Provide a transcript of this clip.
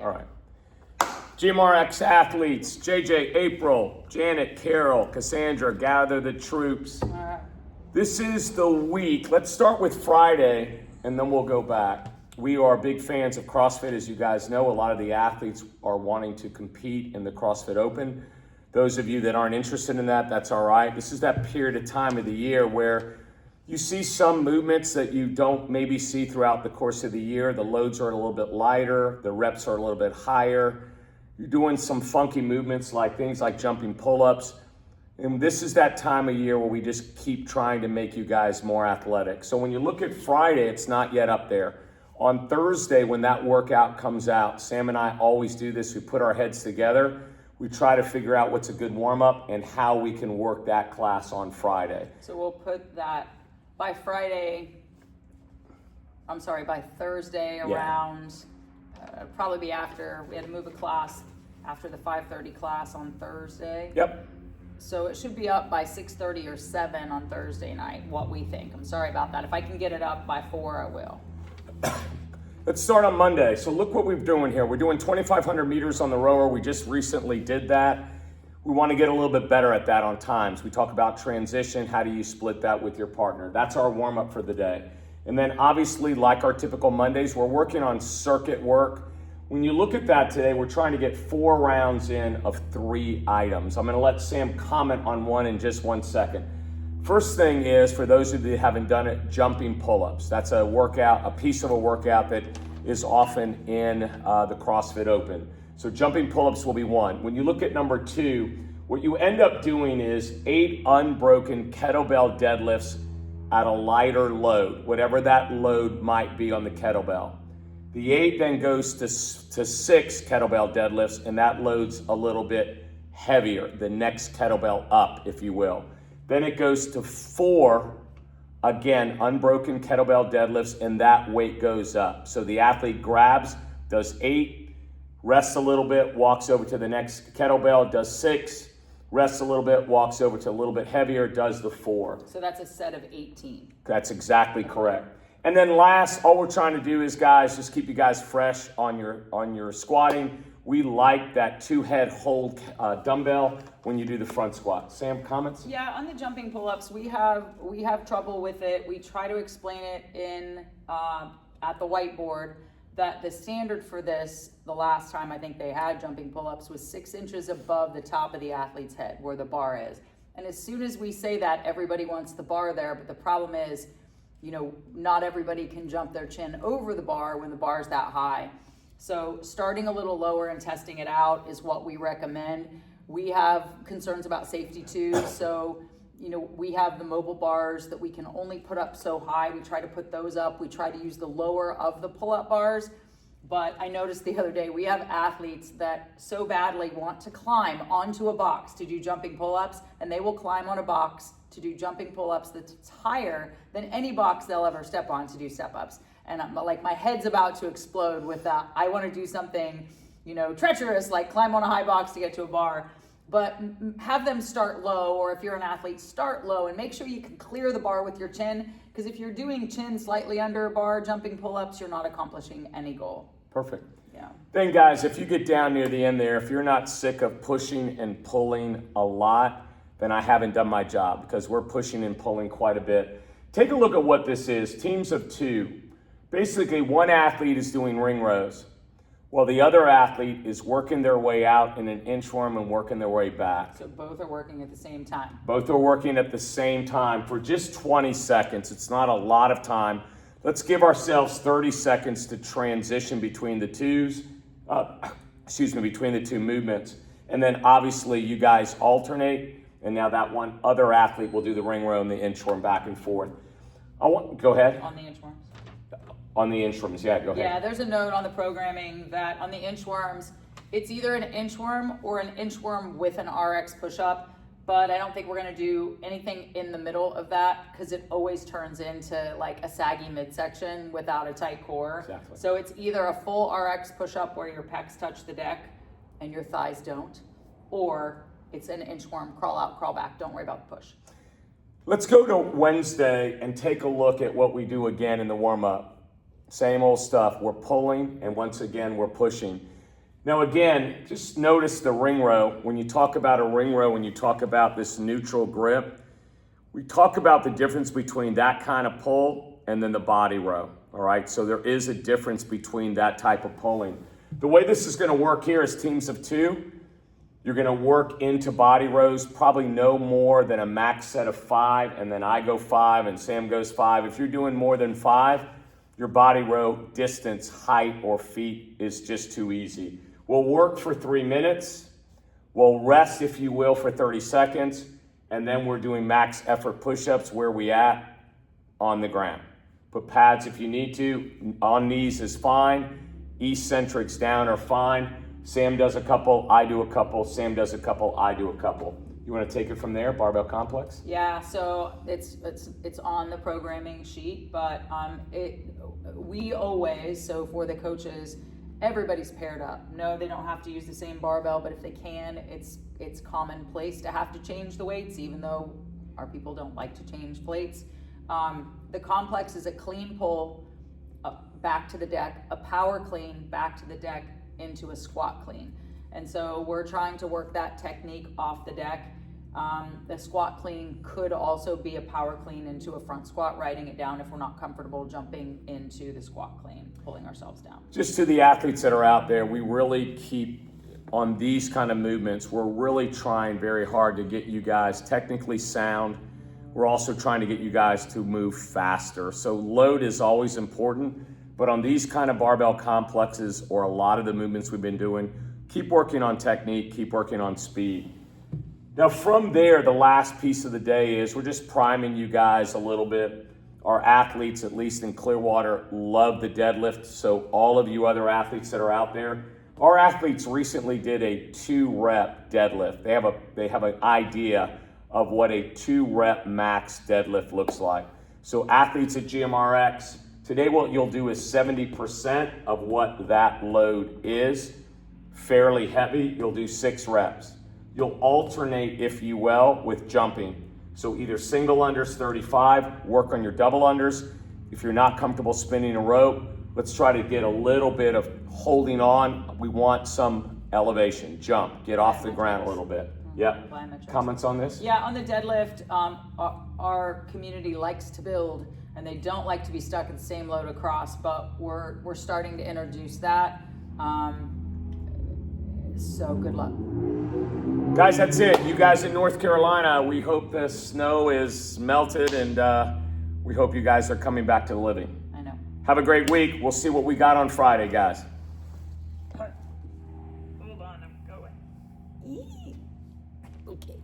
All right. GMRX athletes, JJ, April, Janet, Carol, Cassandra, gather the troops. This is the week. Let's start with Friday, and then we'll go back. We are big fans of CrossFit, as you guys know. A lot of the athletes are wanting to compete in the CrossFit Open. Those of you that aren't interested in that, that's all right. This is that period of time of the year where you see some movements that you don't maybe see throughout the course of the year. The loads are a little bit lighter, the reps are a little bit higher. You're doing some funky movements like things like jumping pull-ups. And this is that time of year where we just keep trying to make you guys more athletic. So when you look at Friday, it's not yet up there. On Thursday, when that workout comes out, Sam and I always do this. We put our heads together. We try to figure out what's a good warm-up and how we can work that class on Friday. So we'll put that by Thursday around, probably be after, we had to move a class after the 5:30 class on Thursday. Yep. So it should be up by 6:30 or 7 on Thursday night, what we think. I'm sorry about that. If I can get it up by 4, I will. Let's start on Monday. So look what we're doing here. We're doing 2,500 meters on the rower. We just recently did that. We want to get a little bit better at that on times. We talk about transition. How do you split that with your partner? That's our warm up for the day. And then obviously, like our typical Mondays, we're working on circuit work. When you look at that today, we're trying to get 4 rounds in of 3 items. I'm going to let Sam comment on one in just 1 second. First thing is, for those of you that haven't done it, jumping pull-ups. That's a workout, a piece of a workout that is often in the CrossFit Open. So jumping pull-ups will be 1. When you look at number 2, what you end up doing is 8 unbroken kettlebell deadlifts at a lighter load, whatever that load might be on the kettlebell. The 8 then goes to 6 kettlebell deadlifts, and that load's a little bit heavier, the next kettlebell up, if you will. Then it goes to 4, again, unbroken kettlebell deadlifts, and that weight goes up. So the athlete grabs, does 8, rests a little bit, walks over to the next kettlebell, does 6, rests a little bit, walks over to a little bit heavier, does the 4. So that's a set of 18. That's exactly correct. And then last, all we're trying to do is, guys, just keep you guys fresh on your squatting. We like that 2-head hold dumbbell when you do the front squat. Sam, comments? Yeah, on the jumping pull-ups, we have trouble with it. We try to explain it in at the whiteboard that the standard for this, the last time I think they had jumping pull-ups, was 6 inches above the top of the athlete's head where the bar is. And as soon as we say that, everybody wants the bar there, but the problem is, not everybody can jump their chin over the bar when the bar's that high. So starting a little lower and testing it out is what we recommend. We have concerns about safety too. So, we have the mobile bars that we can only put up so high. We try to put those up. We try to use the lower of the pull-up bars. But I noticed the other day, we have athletes that so badly want to climb onto a box to do jumping pull-ups, and they will climb on a box to do jumping pull-ups that's higher than any box they'll ever step on to do step-ups. And I'm like, my head's about to explode with that. I want to do something, treacherous, like climb on a high box to get to a bar. But have them start low, or if you're an athlete, start low and make sure you can clear the bar with your chin. Because if you're doing chin slightly under a bar, jumping pull-ups, you're not accomplishing any goal. Perfect. Yeah. Then guys, if you get down near the end there, if you're not sick of pushing and pulling a lot, then I haven't done my job, because we're pushing and pulling quite a bit. Take a look at what this is. Teams of 2. Basically, one athlete is doing ring rows, while the other athlete is working their way out in an inchworm and working their way back. So both are working at the same time. Both are working at the same time for just 20 seconds. It's not a lot of time. Let's give ourselves 30 seconds to transition between the between the 2 movements. And then obviously you guys alternate, and now that one other athlete will do the ring row and the inchworm back and forth. Go ahead. On the inchworms. On the inchworms, yeah, go ahead. Yeah, there's a note on the programming that on the inchworms, it's either an inchworm or an inchworm with an RX push-up, but I don't think we're gonna do anything in the middle of that, because it always turns into like a saggy midsection without a tight core. Exactly. So it's either a full RX push-up where your pecs touch the deck and your thighs don't, or it's an inchworm, crawl out, crawl back, don't worry about the push. Let's go to Wednesday and take a look at what we do again in the warm-up. Same old stuff. We're pulling, and once again, we're pushing. Now again, just notice the ring row. When you talk about a ring row, when you talk about this neutral grip, we talk about the difference between that kind of pull and then the body row, all right? So there is a difference between that type of pulling. The way this is gonna work here is teams of 2. You're gonna work into body rows, probably no more than a max set of 5, and then I go 5 and Sam goes 5. If you're doing more than 5, your body row distance, height, or feet is just too easy. We'll work for 3 minutes. We'll rest, if you will, for 30 seconds. And then we're doing max effort push-ups. Where we at? On the ground. Put pads if you need to. On knees is fine. Eccentrics down are fine. Sam does a couple, I do a couple. Sam does a couple, I do a couple. You want to take it from there, barbell complex? Yeah, so it's on the programming sheet, but we always, so for the coaches, everybody's paired up. No, they don't have to use the same barbell, but if they can, it's commonplace to have to change the weights, even though our people don't like to change plates. The complex is a clean pull back to the deck, a power clean back to the deck into a squat clean. And so we're trying to work that technique off the deck. The squat clean could also be a power clean into a front squat, writing it down if we're not comfortable jumping into the squat clean, pulling ourselves down. Just to the athletes that are out there, we really keep on these kind of movements. We're really trying very hard to get you guys technically sound. We're also trying to get you guys to move faster. So load is always important, but on these kind of barbell complexes or a lot of the movements we've been doing, keep working on technique, keep working on speed. Now from there, the last piece of the day is we're just priming you guys a little bit. Our athletes, at least in Clearwater, love the deadlift. So all of you other athletes that are out there, our athletes recently did a 2-rep deadlift. They have an idea of what a 2-rep max deadlift looks like. So athletes at GMRX, today what you'll do is 70% of what that load is, fairly heavy. You'll do 6 reps. You'll alternate, if you will, with jumping. So either single unders 35, work on your double unders. If you're not comfortable spinning a rope, let's try to get a little bit of holding on. We want some elevation, jump, get off the ground a little bit. Yep. Comments on this? Yeah, on the deadlift, our community likes to build and they don't like to be stuck at the same load across, but we're starting to introduce that. So good luck. Guys, that's it. You guys in North Carolina, we hope the snow is melted and we hope you guys are coming back to the living. I know. Have a great week. We'll see what we got on Friday, guys. Hold on, I'm going. Okay.